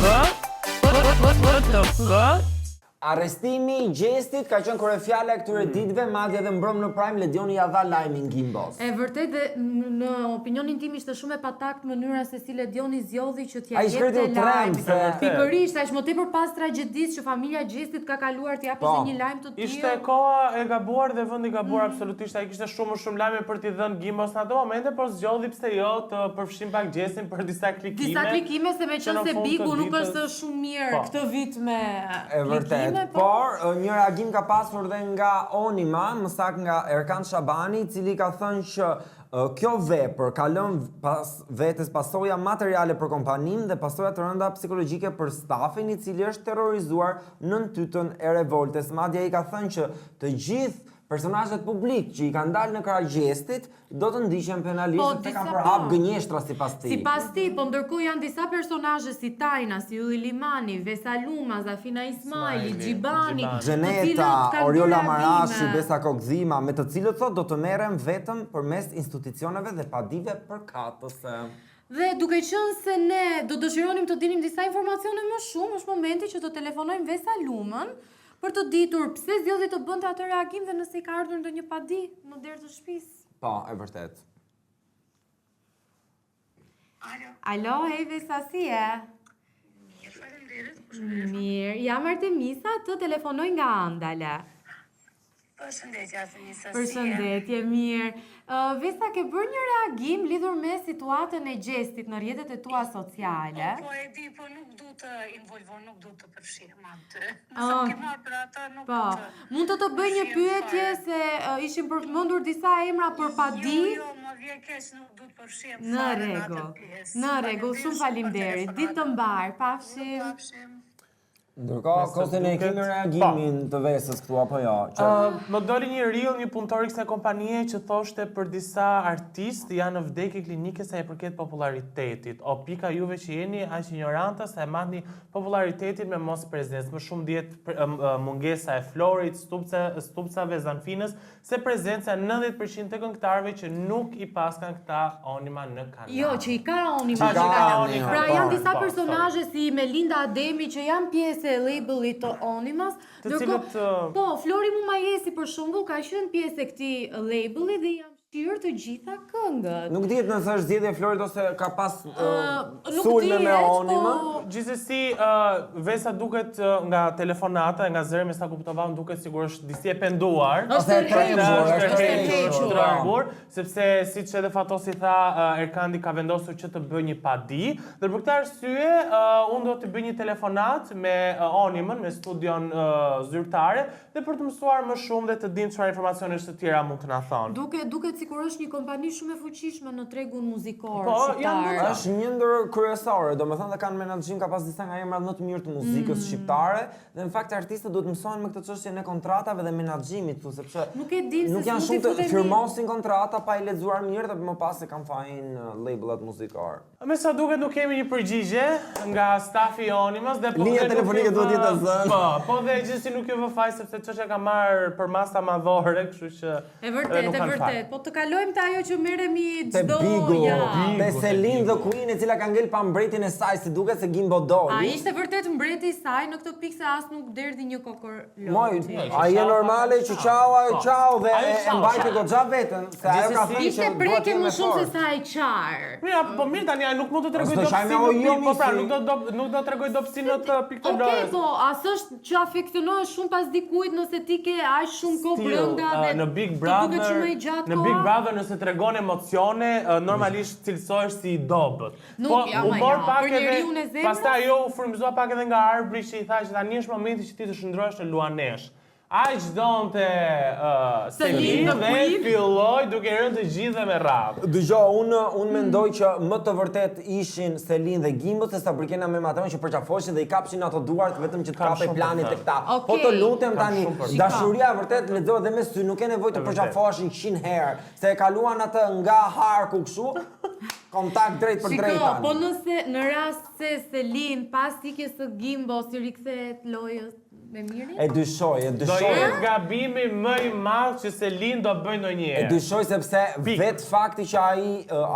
What the fuck? Arrestimi I Gjestit ka qenë kryefjala e këtyre ditëve, madje edhe mbrëm në Prime Ledioni ja dha lajmin Gimbos. E vërtet dhe në opinionin tim ishte shumë e patakt mënyra se si Ledioni zgjodhi që t'ja Ai shkreti jepte trem lajm. se Pikërisht, aq më tepër pas tragjedisë që familja Gjestit ka kaluar të japë një lajm të tillë. Ishte koha e gabuar dhe vendi I gabuar absolutisht. Ai kishte shumë lajme për t'i dhënë Gimbos në ato momente, por zgjodhi pse jo të përfshim pak Gjestin për disa klikime. Disa klikime se meqense Bigu nuk është shumë mirë këtë vit me klikime. Por një reagim ka pasur dhe nga Onima, më saktë nga Erkan Shabani, I cili ka thënë që kjo vepër ka lënë pas vetes pasoja materiale për kompaninë dhe pasoja të rënda psikologjike për stafin I cili është terrorizuar në tytën e revoltes. Madje ai ka thënë që të gjithë personazhet publik që I kanë dalë në krah Gjestit do të ndiqen penalisht se kanë përhap gënjeshtra sipas tij. Sipas tij, po ndërkohë janë disa personazhe si Tajna, si Ylli Limani, Vesaluma, Zafina Ismaili, Gjibani, Xheneta, Oriola Marashi, Besa Kokzima, me të cilët thotë do të merrem vetëm përmes institucioneve dhe padive përkatëse. Dhe duke qenë se ne do dëshironim të dinim disa informacione më shumë, është momenti që të telefonojmë Vesalumën për të ditur pse zgjodhi të bënte atë reagim dhe nëse I ka ardhur ndonjë padi në derë të shtëpisë. Po, e vërtet. Alo, hej Vesa, si e? Mirë, faleminderit. Mirë, jam Artemisa, të telefonoj nga Andala. Përshëndetje, Artemisa, si e? Përshëndetje, mirë. Vesa, ke bërë një reagim lidhur me situatën e Gjestit në rrjetet e tua sociale. Po e di, po nuk du të involvoj, nuk du të përfshihem aty. Nëse ke marrë për ata, nuk du të... Mund të bëj një pyetje se ishin përmendur disa emra për padi? Jo, më vjen keq, nuk du të përfshihem Në fare në rregull. atë pjesë. Në rregull, shumë faleminderit. Ditë të mbar, pafshim. Pafshim. Ndërkohë, Kostin e kemi reagimin të Vesës këtu apo jo? Më doli një reel, një punëtor I kësaj kompanie që thoshte për disa artistë janë në vdekje klinike sa I përket popularitetit. O pika juve që jeni aq ignoranta sa e marrni popularitetin me mos prezencë. Më shumë diet mungesa e Florit, stupcave, Zanfinës, se prezenca 90% të këngëtarëve që nuk I paskan këta Onima në kanal. Jo, që I ka Onima në kanal. Pra janë disa personazhe si Melinda Ademi që janë pjesë e labelit të Onimas. Po, Flori Mumajesi për shembull ka qenë pjesë e këtij labeli dhe janë shtirë të gjitha këngët. Nuk dihet nëse është zgjedhje e Florit ose ka pas sulme me Onima. Gjithsesi, Vesa duket nga telefonata, nga zëri me sa kuptova, duket sigurisht disi e penduar. Është e trembur, sepse siç edhe Fatosi tha, Erkandi ka vendosur që të bëjë një padi, dhe për këtë arsye unë do të bëj një telefonat me Onimën, me studion zyrtare, dhe për të mësuar më shumë dhe të dim çfarë informacionesh të tjera mund të na thonë. Duket sikur është një kompani shumë e fuqishme në tregun muzikor shqiptar. Është një ndër kryesore, domethënë dhe kanë menaxhim ka pas disa nga emrat më të mirë të muzikës shqiptare, dhe në fakt artistët duhet mësohen me këtë çështje e kontratave dhe menaxhimit, sepse nuk e dim se nuk janë shumë të firmosin kontrata pa I lexuar mirë dhe më pas se kanë fajin labelat muzikor. Me sa duket nuk kemi një përgjigje nga stafi I Onimas dhe po linja telefonike duhet jetë zënë. Po dhe gjithsesi nuk ju vë faj sepse çështja ka marrë për masa madhore, kështu që e vërtet. Po të kalojmë te ajo që merremi çdo javë. Te Selin the Queen e cila ka ngel pa mbretin e saj, si duket se Gimbo doli. Ai ishte vërtet mbreti I saj në këtë pikë se as nuk derdhi një kokorloti. Moj, ai e normale që ciao dhe e mbajti goxha veten, se ajo ka thënë ishte breke më shumë se sa ai qar. Mira, po mirë tani ai nuk mund të tregoj dobësi. Po pra, nuk do tregoj dobësi në të pikë të Okej, po, as është që afeksionohesh shumë pas dikujt nëse ti ke aq shumë kohë brenda dhe në Big Brother nëse tregon emocione, normalisht cilësohesh si I dobët. Po, humor pak edhe. Pastaj ajo u frymëzua pak edhe nga arbri që I tha që tani është momenti që ti të shndrohesh të luanesh. Ai çdonte Selin dhe filloi duke rënë të gjithë me radhë. Dëgjoj, unë mendoj që më të vërtet ishin Selin dhe Gimbo se sa Burkina me Matron që përqafoshin dhe I kapshin ato duart vetëm që të kapej planit tek ta. Po të lutem tani, dashuria vërtet lexohet dhe me sy, nuk ke nevojë të përqafoshin 100 herë, se e kaluan atë nga harku kështu. Kontakt drejt për drejt tani. Po nëse në rast se Selin pas ikjes së Gimbo si rikthehet lojës me Mirin? E dyshoj. Do jetë gabimi më i madh që Selin do bëjë E ndonjëherë. dyshoj sepse vetë fakti që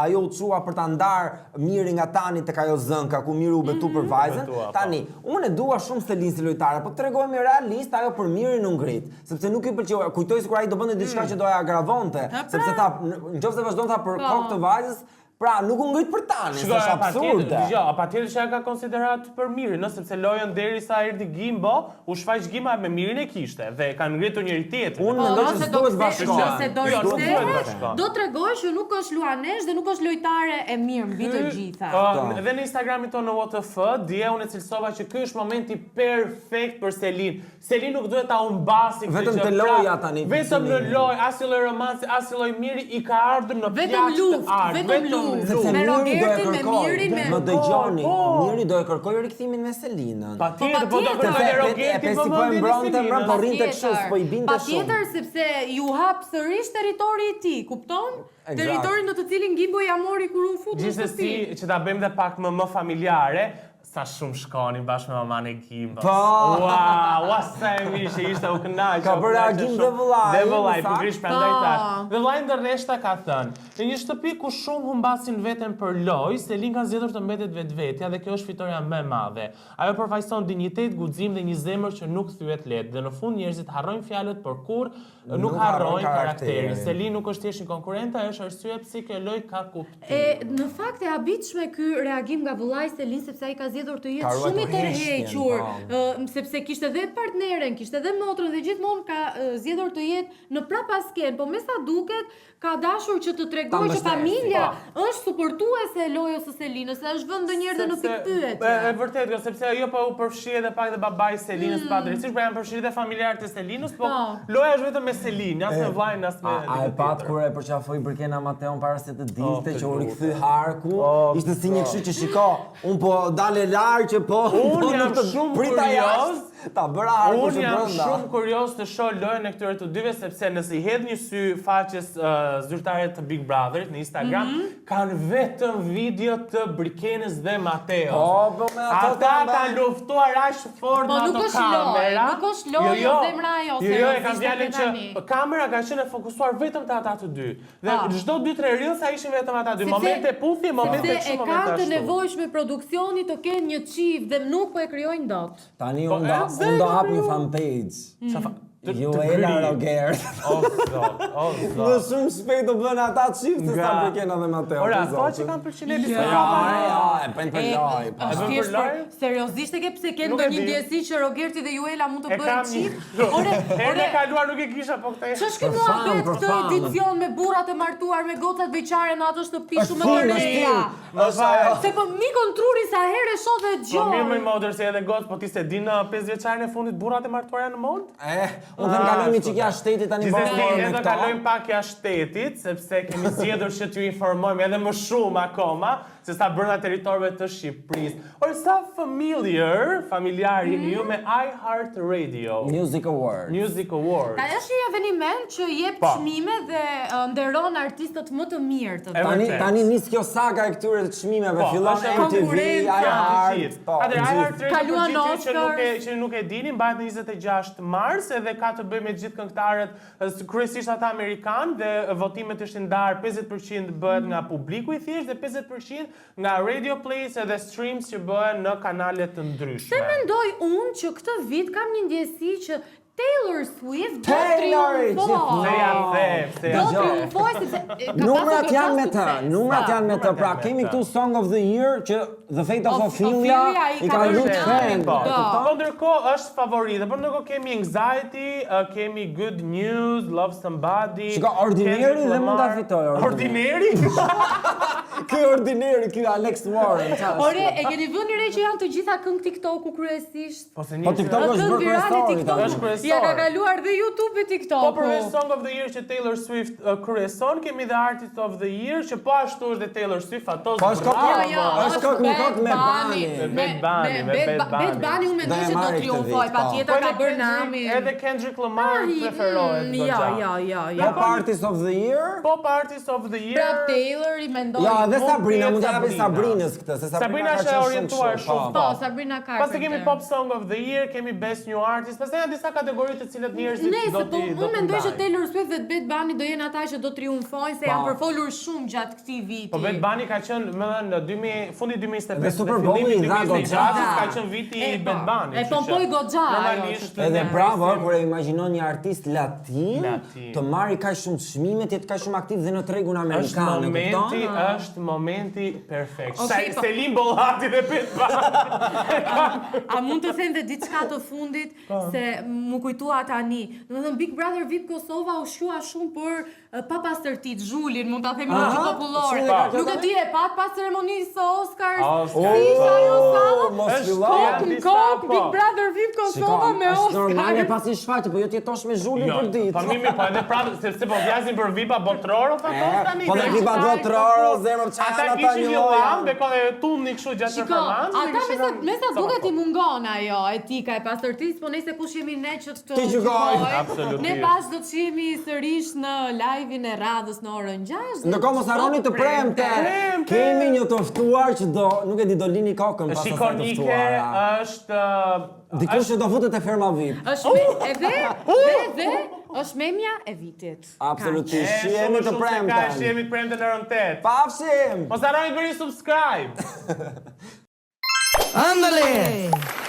ajo u çua për ta ndarë Mirin nga Tani tek ajo zënka ku Miri u betu për vajzën. Betua, po. Tani, unë e dua shumë Selin si lojtare, po tregojmë realist, ajo për Mirin u ngrit, sepse nuk i pëlqeu. Kujtoj sikur ai do bënte diçka që do ja agravonte, sepse tha, nëse vazhdon tha për kokë të vajzës, pra nuk u ngrit për Tani, është absurde. Patjetër që ka konsiderat për Mirin, sepse lojën derisa erdhi Gimbo, u shfaq Gimba me Mirin e kishte dhe kanë ngritur njëri tjetrin. Unë mendoj se duhet bashkohen. Nëse do rikthehet, do t'rregoj që nuk është luanesh dhe nuk është lojtare e mirë mbi të gjitha. Dhe në Instagramin tonë në WTF, dje unë e cilësova që ky është momenti perfekt për Selin. Selin nuk duhet ta humbasi këtë Vetëm te loja tani. Vetëm në lojë, as i lloj romanci, as i lloj miri i ka ardhur në Vetëm luftë, vetëm luftë. Sepse Me Miri do e Robertin, me kërkoj, Mirin, me... më dëgjoni, Miri do e kërkoj rikthimin me Selinën. Patjetër, po do kërkoj Robertin po vëmendjen e mbronte, Selinës. po rrinte kështu, po i binte shumë. Patjetër, sepse ju hap sërish territori i tij, kupton? Territorin në të cilin Gimbo ja mori kur u fut në shtëpi. Gjithsesi, që ta bëjmë dhe pak më familjare, sa shumë shkonin bashkë me maman e Gimbës. Po! Ua, sa e mirë që ishte u kënaqur. Ka bërë reagim dhe vëllai. Dhe vëllai, pikërisht prandaj thash. Dhe vëllai ndër rreshta ka thënë, në një shtëpi ku shumë humbasin veten për lojë, Selin ka zgjedhur të mbetet vetvetja dhe kjo është fitoria më e madhe. Ajo përfaqëson dinjitet, guxim dhe një zemër që nuk thyet lehtë. Dhe në fund njerëzit harrojnë fjalët, por kur nuk harrojnë karakterin. Selin nuk është thjesht një konkurrente, është arsye pse kjo lojë ka kuptim. Në fakt e habitshme ky reagim nga vëllai Selin sepse ai ka zgjedhur të jetë shumë i tërhequr, sepse kishte dhe partneren, kishte dhe motrën dhe gjithmonë ka zgjedhur të jetë në prapasken, po me sa duket ka dashur që të tregojë që familja është suportuese e lojës së Selinës, se është vënë ndonjëherë në pikpyetje. E vërtet, sepse ajo po u përfshi edhe pak dhe babai Selinës padrejtisht, pra janë përfshirë dhe familjarët e Selinës, po loja është vetëm me Selin, as me vllajin, as me. A e pat kur e përqafoi Birkena Mateon para se të dilte që u rikthy Harku, ishte si një kështu që shiko, un po dalë larg që po. Unë jam shumë kurioz. Ta bëra Harku Unë jam brenda. shumë kurioz të shoh lojën e këtyre të dyve sepse nëse i hedh një sy faqes zyrtare të Big Brotherit në Instagram, kanë vetëm video të Birkenës dhe Mateo. Po me ato ata kanë luftuar aq fort me ato kamera. Nuk është lojë, zemra ajo. Jo, e kam fjalën që kamera ka qenë fokusuar vetëm te ata të dy. Dhe çdo 2-3 reels ishin vetëm ata dy. Momente puthje, momente kështu, momente ashtu. Se e kanë të nevojshme produksioni të kenë një çift dhe nuk po e krijojnë dot. Tani unë do hap një fanpage. Joela Roger. O zot. Në shumë shpejt do bën ata çifte sa Birkena dhe Mateo. Ora, thua që kanë përqenë e bën për lojë. Është për lojë? Seriozisht e ke pse ke ndonjë ndjesi që Rogerti dhe Joela mund të bëhen çift? Herën e kaluar nuk e kisha, po këtë. Ç'është ky muhabet këtë edicion me burrat e martuar me gocat veçare në atë shtëpi shumë të reja? Se po Mikon Truri sa herë shoh dhe Po gjë. mirë më modër se edhe gocë, po ti se din 5 vjeçarin e fundit burrat e martuara në mod? Unë them kalojmë çik jashtë shtetit tani bashkë me këto. Edhe kalojmë pak jashtë shtetit, sepse kemi zgjedhur që t'ju informojmë edhe më shumë akoma se sa brenda territorëve të Shqipërisë. Or sa familjar jeni ju me iHeartRadio Music Award. Ta është një eveniment që jep çmime dhe nderon artistët më të mirë të Tani nis kjo saga e këtyre të çmimeve, fillon MTV, iHeart. iHeartRadio që nuk e dini, mbahet në 26 mars edhe ka të bëjë me gjithë këngëtarët, kryesisht ata amerikanë dhe votimet ishin ndarë 50% bëhet nga publiku i thjeshtë dhe 50% nga radio plays edhe streams që bëhen në kanale të ndryshme. Se mendoj unë që këtë vit kam një ndjesi që Taylor Swift do triumfoj. Numrat janë me të, pra kemi këtu Song of the Year që The Fate of Ophelia i ka lutë fan. Po ndërkohë është favoritë, por ndërkohë kemi Anxiety, kemi Good News, Love Somebody. Shiko, Ordinary dhe mund ta fitojë. Ordinary? Ky Ordinary, ky Alex Warren. Ore, e keni vënë re që janë të gjitha këngë TikTok-u kryesisht? Po TikTok është bërë kryesor. Ja ka kaluar dhe YouTube e TikTok. Po përveç Song of the Year që Taylor Swift kryeson, kemi dhe Artist of the Year që po ashtu është dhe Taylor Swift atos. Po është kokë me Bani. Bad Bunny unë mendoj se do triumfoj, patjetër ka bërë nami. Edhe Kendrick Lamar preferohet goxha. Ja. Pop Artist of the Year? Pop Artist of the Year. Pra Taylor I mendoj. Ja, dhe Sabrina, mund të japi Sabrina. Sabrinës këtë, se Sabrina ka është qenë orientuar shumë. Po, Sabrina Carpenter. Pastaj kemi Pop Song of the Year, kemi Best New Artist, pastaj janë disa kategori të cilat njerëzit do po t'i unë mendoj që Taylor Swift dhe Bad Bunny do jenë ata që do triumfojnë se janë përfolur shumë gjatë këtij viti. Po Bad Bunny ka qenë, më thënë, fundi 2025. Dhe Super Bowl-i dha goxha. Ka qenë viti I Bad Bunny. E pompoi goxha. Normalisht. Edhe bravo, kur e imagjinon një artist latin të marrë kaq shumë çmime, të jetë kaq shumë aktiv dhe në tregun amerikan, Është momenti perfekt. Selim Bollati dhe Bad Bunny. A mund të them dhe diçka të fundit se më kujtua tani. Domethënë Big Brother VIP Kosova u shqua shumë për papastërtit, zhulin, mund ta themi më shumë popullore. Nuk e di e pat pas ceremonisë së Oscars. Si ishte ajo sallë? Kokë Big Brother VIP Kosova me Oscar. Është normale pasi shfaqje, po jo të jetosh me zhulin për ditë. Po mimi, po edhe prapë sepse po vjasin për VIP-a botror tani. Po dhe VIP-a botror, zemër çan Ata ata kishin një një lloj. lambe, ka dhe tunni kështu gjatë performancës. Ata me sa duket I mungon ajo etika e pastërtisë, po nëse kush jemi ne që të gjykojmë. Absolutisht. Ne pas do të jemi sërish në live-in e radhës në orën 6. Ndërkohë mos harroni të premte. Kemi një të ftuar që do, nuk e di, do lini kokën pas asaj të Shikonike ftuara. është Dikush që do futet e ferma VIP. Edhe është memja e vitit. Absolutisht. Jemi të premte. Jemi të premte në orën 8. Pafshim. Mos harroni bëni subscribe. Ándale.